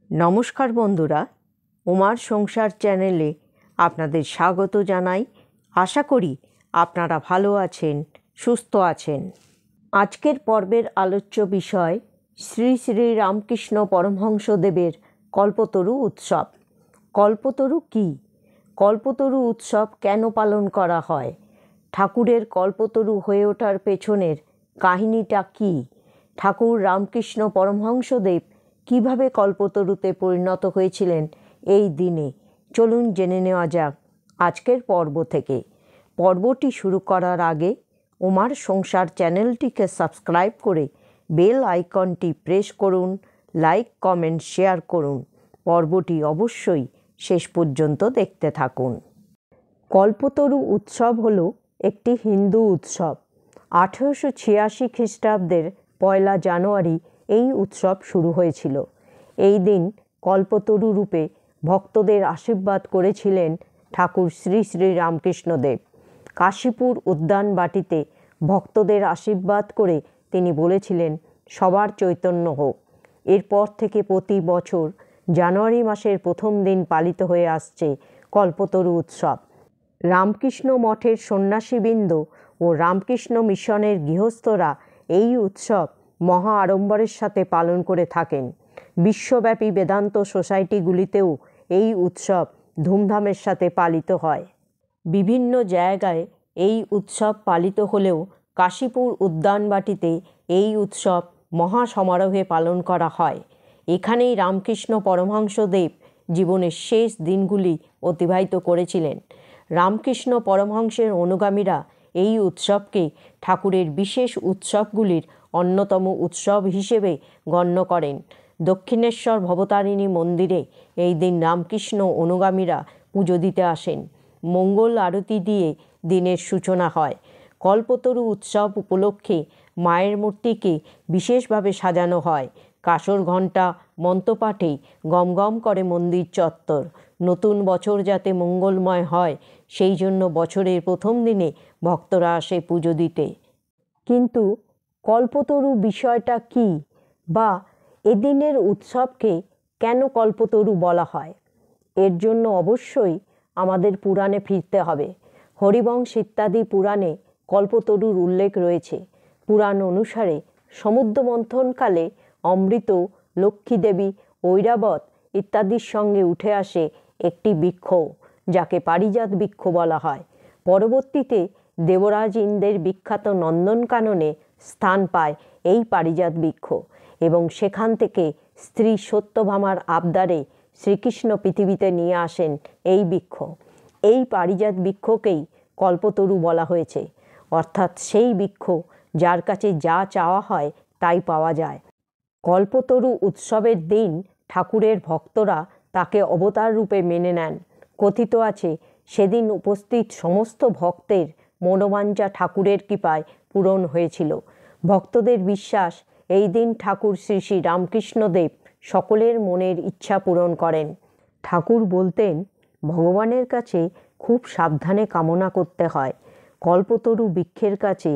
নমস্কার বন্ধুরা, উমার সংসার চ্যানেলে আপনাদের স্বাগত জানাই। আশা করি আপনারা ভালো আছেন, সুস্থ আছেন। আজকের পর্বের আলোচ্য বিষয় শ্রী শ্রী রামকৃষ্ণ পরমহংসদেবের কল্পতরু উৎসব। কল্পতরু কী? কল্পতরু উৎসব কেন পালন করা হয়? ঠাকুরের কল্পতরু হয়ে ওঠার পেছনের কাহিনীটা কী? ঠাকুর রামকৃষ্ণ পরমহংসদেব কীভাবে কল্পতরুতে পরিণত হয়েছিলেন এই দিনে? চলুন জেনে নেওয়া যাক আজকের পর্ব থেকে। পর্বটি শুরু করার আগে উমার সংসার চ্যানেলটিকে সাবস্ক্রাইব করে বেল আইকনটি প্রেস করুন, লাইক, কমেন্ট, শেয়ার করুন। পর্বটি অবশ্যই শেষ পর্যন্ত দেখতে থাকুন। কল্পতরু উৎসব হলো একটি হিন্দু উৎসব। 1886 খ্রিস্টাব্দের 1 জানুয়ারি এই উৎসব শুরু হয়েছিল। এই দিন কল্পতরু রূপে ভক্তদের আশীর্বাদ করেছিলেন ঠাকুর শ্রী শ্রী রামকৃষ্ণদেব। কাশীপুর উদ্যানবাটিতে ভক্তদের আশীর্বাদ করে তিনি বলেছিলেন, সবার চৈতন্য হোক। এরপর থেকে প্রতি বছর জানুয়ারি মাসের প্রথম দিন পালিত হয়ে আসছে কল্পতরু উৎসব। রামকৃষ্ণ মঠের সন্ন্যাসীবৃন্দ ও রামকৃষ্ণ মিশনের গৃহস্থরা এই উৎসব মহা আড়ম্বরের সাথে পালন করে থাকেন। বিশ্বব্যাপী বেদান্ত সোসাইটিগুলিতেও এই উৎসব ধুমধামের সাথে পালিত হয়। বিভিন্ন জায়গায় এই উৎসব পালিত হলেও কাশীপুর উদ্যানবাটিতে এই উৎসব মহা সমারোহে পালন করা হয়। এখানেই রামকৃষ্ণ পরমহংসদেব জীবনের শেষ দিনগুলি অতিবাহিত করেছিলেন। রামকৃষ্ণ পরমহংসের অনুগামীরা এই উৎসবকে ঠাকুরের বিশেষ উৎসবগুলির অন্যতম উৎসব হিসেবে গণ্য করেন। দক্ষিণেশ্বর ভবতারিণী মন্দিরে এই দিন রামকৃষ্ণ অনুগামীরা পুজো দিতে আসেন। মঙ্গল আরতি দিয়ে দিনের সূচনা হয়। কল্পতরু উৎসব উপলক্ষে মায়ের মূর্তিকে বিশেষভাবে সাজানো হয়। কাসর ঘণ্টা মন্ত্রপাঠে গমগম করে মন্দির চত্বর। নতুন বছর যাতে মঙ্গলময় হয় সেই জন্য বছরের প্রথম দিনে ভক্তরা আসে পুজো দিতে। কিন্তু কল্পতরু বিষয়টা কী, বা এদিনের উৎসবকে কেন কল্পতরু বলা হয়? এর জন্য অবশ্যই আমাদের পুরাণে ফিরতে হবে। হরিবংশ ইত্যাদি পুরাণে কল্পতরুর উল্লেখ রয়েছে। পুরাণ অনুসারে সমুদ্র মন্থনকালে অমৃত, লক্ষ্মীদেবী, ঐরাবত ইত্যাদির সঙ্গে উঠে আসে একটি বৃক্ষ, যাকে পারিজাত বৃক্ষ বলা হয়। পরবর্তীতে দেবরাজ ইন্দ্রের বিখ্যাত নন্দনকাননে স্থান পায় এই পারিজাত বৃক্ষ, এবং সেখান থেকে স্ত্রী সত্যভামার আবদারে শ্রীকৃষ্ণ পৃথিবীতে নিয়ে আসেন এই বৃক্ষ। এই পারিজাত বৃক্ষকেই কল্পতরু বলা হয়েছে, অর্থাৎ সেই বৃক্ষ যার কাছে যা চাওয়া হয় তাই পাওয়া যায়। কল্পতরু উৎসবের দিন ঠাকুরের ভক্তরা তাকে অবতার রূপে মেনে নেন। কথিত আছে, সেদিন উপস্থিত সমস্ত ভক্তের মনোবাঞ্ছা ঠাকুরের কৃপায় পূরণ হয়েছিল। ভক্তদের বিশ্বাস, এই দিন ঠাকুর শ্রী শ্রী রামকৃষ্ণদেব সকলের মনের ইচ্ছা পূরণ করেন। ঠাকুর বলতেন, ভগবানের কাছে খুব সাবধানে কামনা করতে হয়। কল্পতরু বৃক্ষের কাছে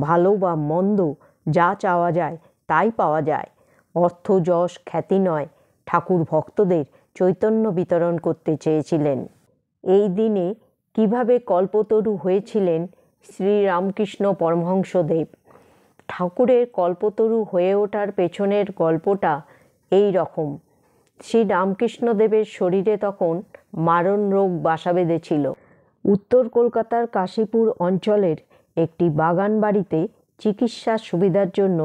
ভালো বা মন্দ যা চাওয়া যায় তাই পাওয়া যায়। অর্থ, যশ, খ্যাতি নয়, ঠাকুর ভক্তদের চৈতন্য বিতরণ করতে চেয়েছিলেন। এই দিনে কিভাবে কল্পতরু হয়েছিলেন শ্রী রামকৃষ্ণ পরমহংসদেব? ঠাকুরের কল্পতরু হয়ে ওঠার পেছনের গল্পটা এই রকম। শ্রী রামকৃষ্ণদেবের শরীরে তখন মারণ রোগ বাসা বেঁধেছিল। উত্তর কলকাতার কাশীপুর অঞ্চলের একটি বাগান বাড়িতে চিকিৎসার সুবিধার জন্য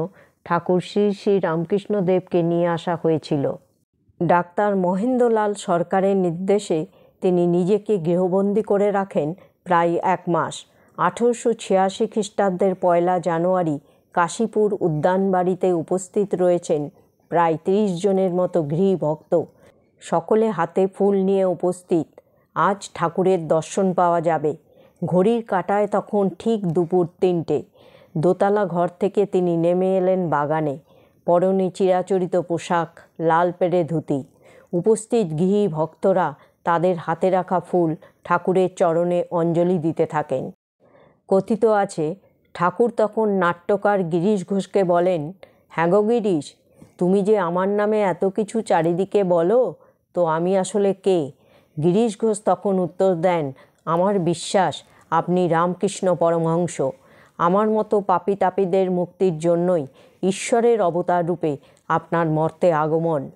ঠাকুর শ্রী শ্রী রামকৃষ্ণদেবকে নিয়ে আসা হয়েছিল। ডাক্তার মহেন্দ্রলাল সরকারের নির্দেশে তিনি নিজেকে গৃহবন্দী করে রাখেন প্রায় 1 মাস। 1886 খ্রিস্টাব্দের 1 জানুয়ারি কাশীপুর উদ্যানবাড়িতে উপস্থিত রয়েছেন প্রায় 30 জনের মতো গৃহী ভক্ত। সকলে হাতে ফুল নিয়ে উপস্থিত। আজ ঠাকুরের দর্শন পাওয়া যাবে। ঘড়ির কাঁটায় তখন ঠিক দুপুর 3টে। দোতলা ঘর থেকে তিনি নেমে এলেন বাগানে। পরনে চিরাচরিত পোশাক, লাল পেড়ে ধুতি। উপস্থিত গৃহী ভক্তরা তাদের হাতে রাখা ফুল ঠাকুরের চরণে অঞ্জলি দিতে থাকেন। কথিত আছে, ঠাকুর তখন নাট্যকার গিরিশ ঘোষকে বলেন, হ্যাঁ গো গিরিশ, তুমি যে আমার নামে এত কিছু চারিদিকে বলো, তো আমি আসলে কে? গিরিশ ঘোষ তখন উত্তর দেন, আমার বিশ্বাস আপনি রামকৃষ্ণ পরমহংস। আমার মতো পাপী তাপীদের মুক্তির জন্যই ঈশ্বরের অবতার রূপে আপনার মর্তে আগমন।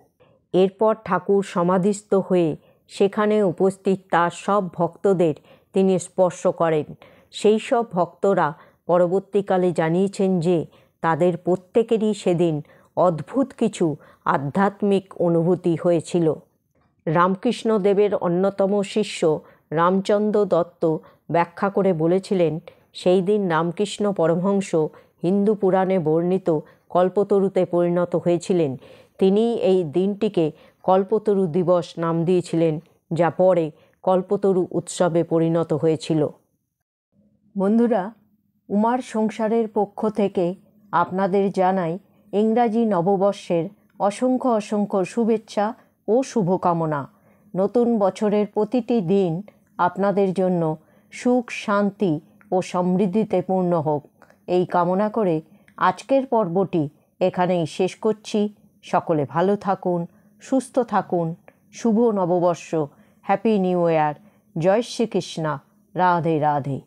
এরপর ঠাকুর সমাধিস্থ হয়ে সেখানে উপস্থিত তার সব ভক্তদের তিনি স্পর্শ করেন। সেই সব ভক্তরা পরবর্তীকালে জানিয়েছেন যে তাদের প্রত্যেকেরই সেদিন অদ্ভুত কিছু আধ্যাত্মিক অনুভূতি হয়েছিল। রামকৃষ্ণদেবের অন্যতম শিষ্য রামচন্দ্র দত্ত ব্যাখ্যা করে বলেছিলেন, সেই দিন রামকৃষ্ণ পরমহংস হিন্দু পুরাণে বর্ণিত কল্পতরুতে পরিণত হয়েছিলেন। তিনি এই দিনটিকে কল্পতরু দিবস নাম দিয়েছিলেন, যা পরে কল্পতরু উৎসবে পরিণত হয়েছিল। বন্ধুরা, উমার সংসারের পক্ষ থেকে আপনাদের জানাই ইংরাজি নববর্ষের অসংখ্য অসংখ্য শুভেচ্ছা ও শুভকামনা। নতুন বছরের প্রতিটি দিন আপনাদের জন্য সুখ, শান্তি ও সমৃদ্ধিতে পূর্ণ হোক, এই কামনা করে আজকের পর্বটি এখানেই শেষ করছি। সকলে ভালো থাকুন, সুস্থ থাকুন। শুভ নববর্ষ, হ্যাপি নিউ ইয়ার। জয় শ্রীকৃষ্ণ। রাধে রাধে।